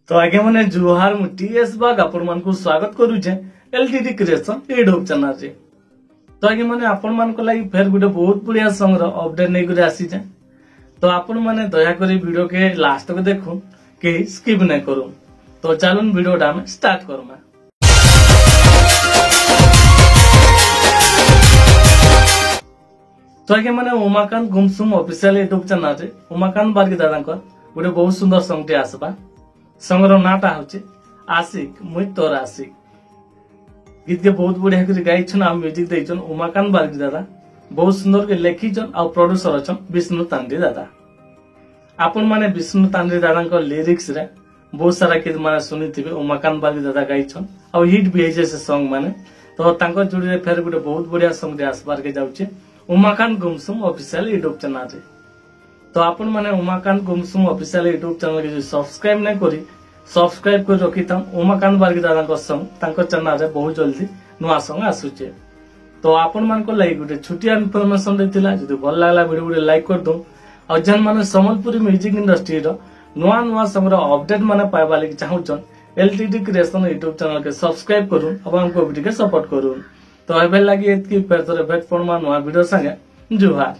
तो आगे मैंने जुहार मु टीएस बाग आपण मान को स्वागत करूचे एलटीडी क्रिएशन यूट्यूब चैनल रे। तो आगे मैंने आपण मान को लागि फेर गुटे बहुत बढ़िया सॉन्ग रो अपडेट नै करे आसी जे। तो आपण माने दया करी वीडियो के लास्ट तक देखो के स्किप नै करू। तो चलन वीडियोटा हम स्टार्ट करमा। तो आगे मैंने उमाकांत गुमसुम ऑफिशियल यूट्यूब चैनल रे उमाकांत बारगी दादा को गुटे बहुत सुंदर सॉन्ग टे आसबा। संगरो नाटा होचे आशिक मुई तोर आशिक। गीत के बहुत बढ़िया कर गाइछन आ म्यूजिक देइछन उमाकांत बारगी दादा। बहुत सुंदर के लेखिछन आ प्रोड्यूसर अछन विष्णु तांडी दादा। आपण माने विष्णु तांडी दादा को लिरिक्स रे बहुत सारा गीत माने सुनिथिबे उमाकांत बारगी दादा गाइछन आ हिट भी हे से सॉन्ग माने। तो तांको जोड़ी रे फेर गुटे बहुत बढ़िया सॉन्ग दे आसबार के जाउचे उमाकांत गुमसुम ऑफिशियल यूट्यूब चैनल रे। तो आपण माने उमाकांत गुमसुम ऑफिशियल यूट्यूब चैनल के सब्सक्राइब नै करी सब्सक्राइब कर रखिता उमाकांत बारगी दादा को संग तांको चैनल रे बहुत जल्दी नुआ संग आसुचे। तो आपण मान को लाइक गुटे छुटिया इन्फॉर्मेशन देतिला जदी भल लागला वीडियो गुटे लाइक कर दो और जन माने संबलपुरी म्यूजिक इंडस्ट्री रो नुआ नुआ संग रो अपडेट माने पाइबा लागि चाहउछन एलटीडी क्रिएशन यूट्यूब चैनल के सब्सक्राइब करूं अब हमको वीडियो के सपोर्ट करूं। तो एबे लागि एतकी फेर तोरे भेट पड़मा नुआ वीडियो संगे जुहार।